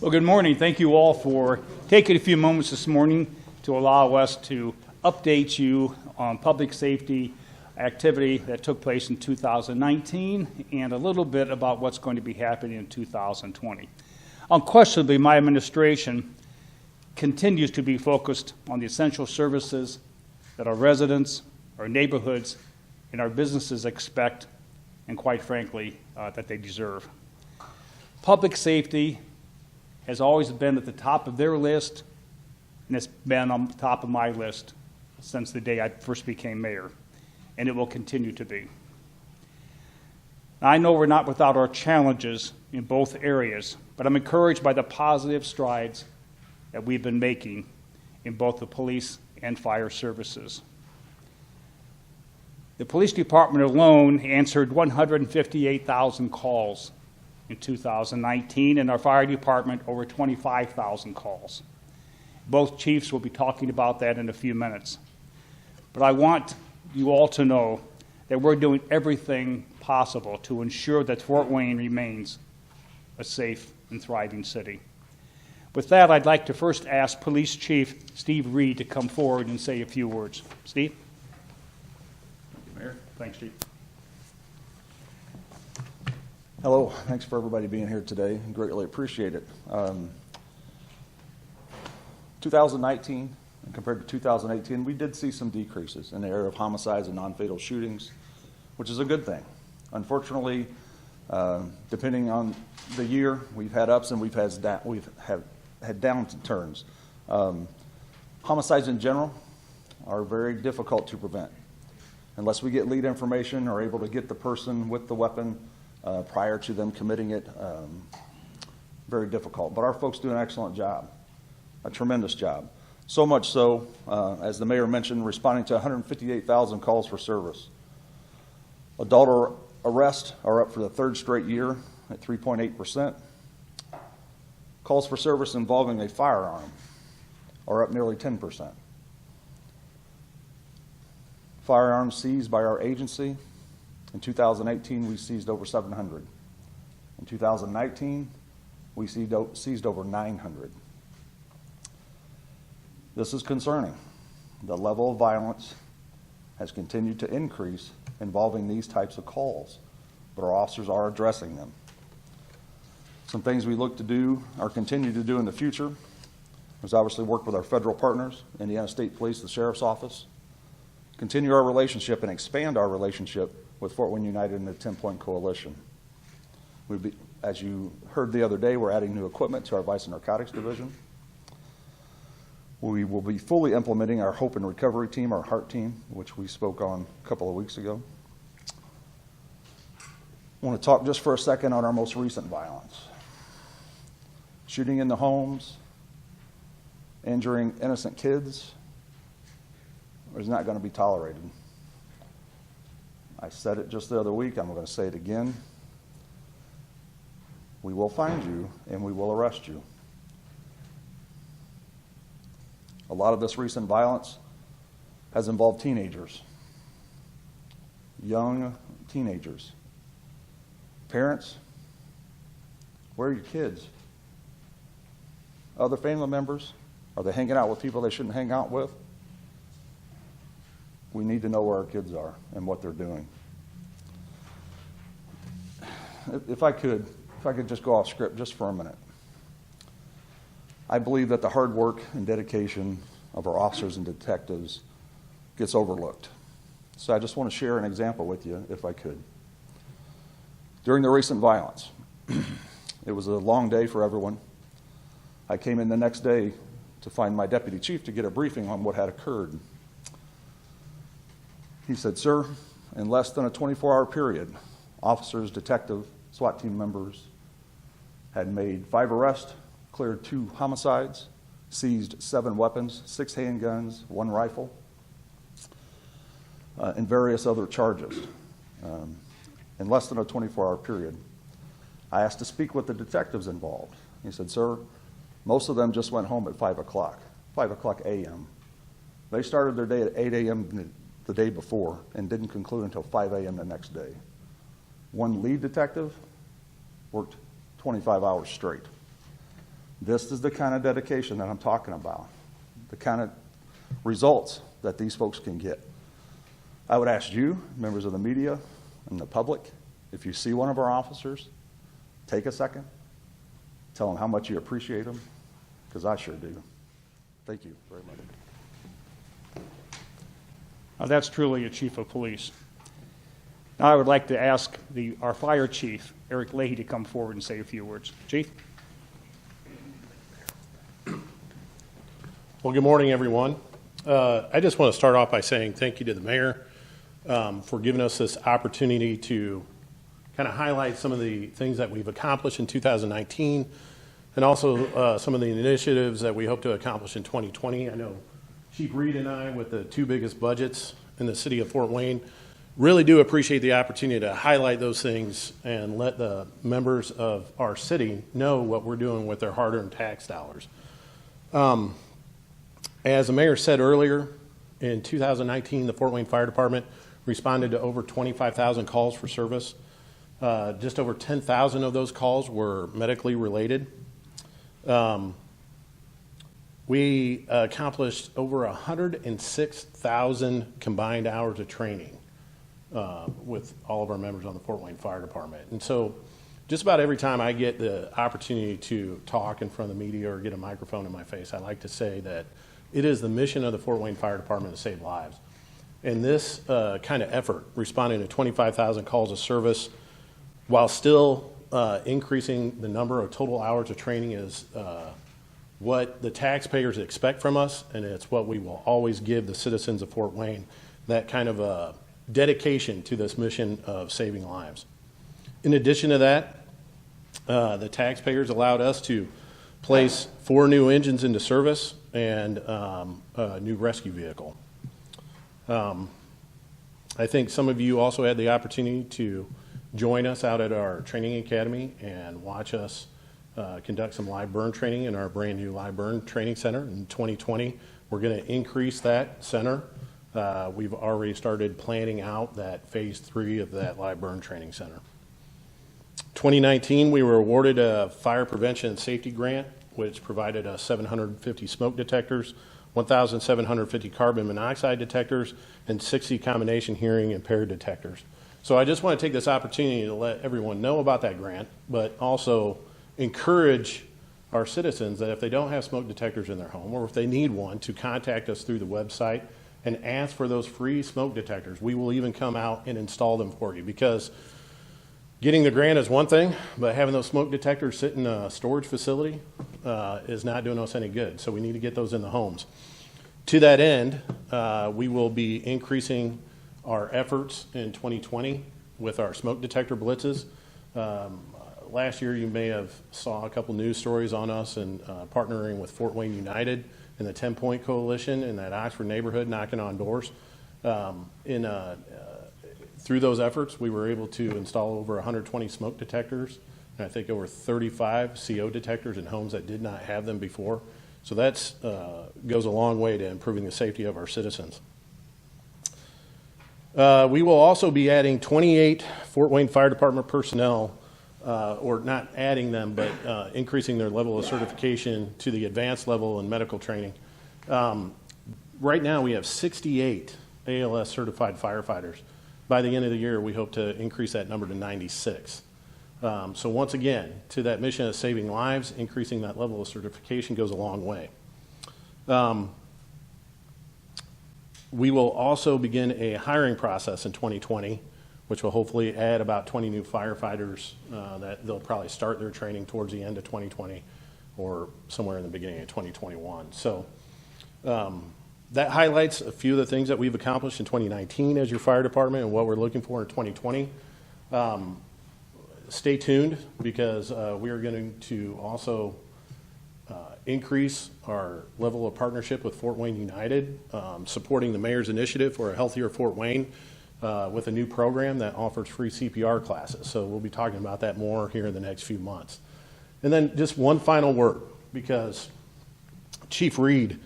Well, good morning. Thank you all for taking a few moments this morning to allow us to update you on public safety activity that took place in 2019 and a little bit about what's going to be happening in 2020. Unquestionably, my administration continues to be focused on the essential services that our residents, our neighborhoods, and our businesses expect and, quite frankly, that they deserve. Public safety has always been at the top of their list, and it's been on the top of my list since the day I first became mayor, and it will continue to be. Now, I know we're not without our challenges in both areas, but I'm encouraged by the positive strides that we've been making in both the police and fire services. The police department alone answered 158,000 calls in 2019, and our fire department over 25,000 calls. Both chiefs will be talking about that in a few minutes. But I want you all to know that we're doing everything possible to ensure that Fort Wayne remains a safe and thriving city. With that, I'd like to first ask Police Chief Steve Reed to come forward and say a few words. Steve? Thank you, Mayor. Thanks, Chief. Hello. Thanks for everybody being here today. Greatly appreciate it. 2019, compared to 2018, we did see some decreases in the area of homicides and non-fatal shootings, which is a good thing. Unfortunately, depending on the year, we've had ups and we've had downturns. Homicides in general are very difficult to prevent. Unless we get lead information or able to get the person with the weapon prior to them committing it, very difficult. But our folks do an excellent job, a tremendous job. So much so, as the mayor mentioned, responding to 158,000 calls for service. Adult arrests are up for the third straight year at 3.8%. Calls for service involving a firearm are up nearly 10%. Firearms seized by our agency, in 2018 we seized over 700. In 2019 we seized over 900. This is concerning. The level of violence has continued to increase involving these types of calls, but our officers are addressing them. Some things we look to do or continue to do in the future is obviously work with our federal partners, Indiana State Police, the Sheriff's Office, continue our relationship and expand our relationship with Fort Wayne United and the 10-Point Coalition. As you heard the other day, we're adding new equipment to our Vice and Narcotics Division. We will be fully implementing our Hope and Recovery Team, our HEART team, which we spoke on a couple of weeks ago. I want to talk just for a second on our most recent violence. Shooting in the homes, injuring innocent kids is not going to be tolerated. I said it just the other week, I'm going to say it again. We will find you and we will arrest you. A lot of this recent violence has involved teenagers, young teenagers. Parents, where are your kids? Other family members, are they hanging out with people they shouldn't hang out with? We need to know where our kids are and what they're doing. If I could just go off script just for a minute. I believe that the hard work and dedication of our officers and detectives gets overlooked. So I just want to share an example with you, if I could. During the recent violence, it was a long day for everyone. I came in the next day to find my deputy chief to get a briefing on what had occurred. He said, "Sir, in less than a 24-hour period, officers, detective, SWAT team members had made 5 arrests, cleared 2 homicides, seized 7 weapons, 6 handguns, 1 rifle, and various other charges in less than a 24-hour period." I asked to speak with the detectives involved. He said, "Sir, most of them just went home at 5 o'clock a.m. They started their day at 8 a.m. the day before and didn't conclude until 5 a.m. the next day. One lead detective worked 25 hours straight. This is the kind of dedication that I'm talking about, the kind of results that these folks can get. I would ask you, members of the media and the public, if you see one of our officers, take a second, tell them how much you appreciate them, because I sure do. Thank you very much. That's truly a chief of police. Now I would like to ask our fire chief, Eric Lahey, to come forward and say a few words. Chief? Well, good morning, everyone. I just want to start off by saying thank you to the mayor for giving us this opportunity to kind of highlight some of the things that we've accomplished in 2019 and also some of the initiatives that we hope to accomplish in 2020. I know Chief Reed and I, with the two biggest budgets in the city of Fort Wayne, really do appreciate the opportunity to highlight those things and let the members of our city know what we're doing with their hard-earned tax dollars. As the mayor said earlier, in 2019, the Fort Wayne Fire Department responded to over 25,000 calls for service. Just over 10,000 of those calls were medically related. We accomplished over 106,000 combined hours of training with all of our members on the Fort Wayne Fire Department. And so just about every time I get the opportunity to talk in front of the media or get a microphone in my face, I like to say that it is the mission of the Fort Wayne Fire Department to save lives. And this kind of effort, responding to 25,000 calls of service, while still increasing the number of total hours of training, is what the taxpayers expect from us, and it's what we will always give the citizens of Fort Wayne, that kind of dedication to this mission of saving lives. In addition to that, the taxpayers allowed us to place 4 new engines into service and a new rescue vehicle. I think some of you also had the opportunity to join us out at our training academy and watch us conduct some live burn training in our brand new live burn training center in 2020. We're going to increase that center. We've already started planning out that phase 3 of that live burn training center. 2019, we were awarded a fire prevention and safety grant, which provided us 750 smoke detectors, 1,750 carbon monoxide detectors, and 60 combination hearing impaired detectors. So I just want to take this opportunity to let everyone know about that grant, but also encourage our citizens that if they don't have smoke detectors in their home, or if they need one, to contact us through the website and ask for those free smoke detectors. We will even come out and install them for you, because getting the grant is one thing, but having those smoke detectors sit in a storage facility is not doing us any good. So we need to get those in the homes. To that end, we will be increasing our efforts in 2020 with our smoke detector blitzes. Last year, you may have saw a couple news stories on us and partnering with Fort Wayne United and the 10 Point Coalition in that Oxford neighborhood, knocking on doors. Through those efforts, we were able to install over 120 smoke detectors, and I think over 35 CO detectors in homes that did not have them before. So that goes a long way to improving the safety of our citizens. We will also be adding 28 Fort Wayne Fire Department personnel, or not adding them, but increasing their level of certification to the advanced level in medical training. Right now, we have 68 ALS certified firefighters. By the end of the year, we hope to increase that number to 96. So once again, to that mission of saving lives, increasing that level of certification goes a long way. We will also begin a hiring process in 2020, which will hopefully add about 20 new firefighters that they'll probably start their training towards the end of 2020 or somewhere in the beginning of 2021. So that highlights a few of the things that we've accomplished in 2019 as your fire department and what we're looking for in 2020. Stay tuned, because we are going to also increase our level of partnership with Fort Wayne United, supporting the mayor's initiative for a healthier Fort Wayne with a new program that offers free CPR classes. So we'll be talking about that more here in the next few months. And then just one final word, because Chief Reed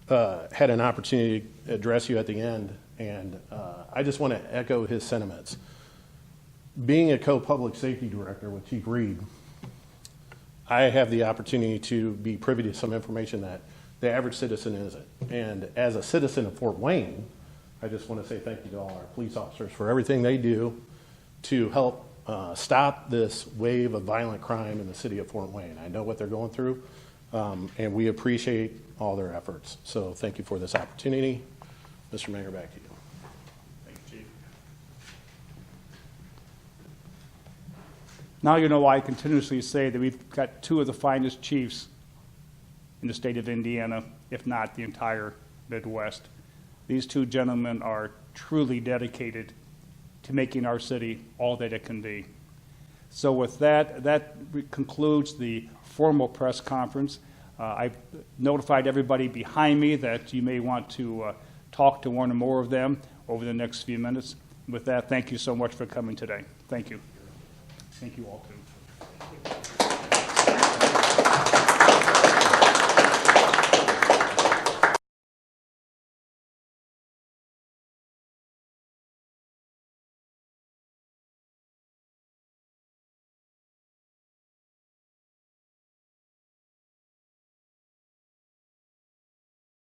had an opportunity to address you at the end, and I just want to echo his sentiments. Being a co-public safety director with Chief Reed, I have the opportunity to be privy to some information that the average citizen isn't. And as a citizen of Fort Wayne, I just want to say thank you to all our police officers for everything they do to help stop this wave of violent crime in the city of Fort Wayne. I know what they're going through, and we appreciate all their efforts. So thank you for this opportunity. Mr. Mayor, back to you. Thank you, Chief. Now you know why I continuously say that we've got two of the finest chiefs in the state of Indiana, if not the entire Midwest. These two gentlemen are truly dedicated to making our city all that it can be. So with that, concludes the formal press conference. I've notified everybody behind me that you may want to talk to one or more of them over the next few minutes. With that, thank you so much for coming today. Thank you. Thank you all too.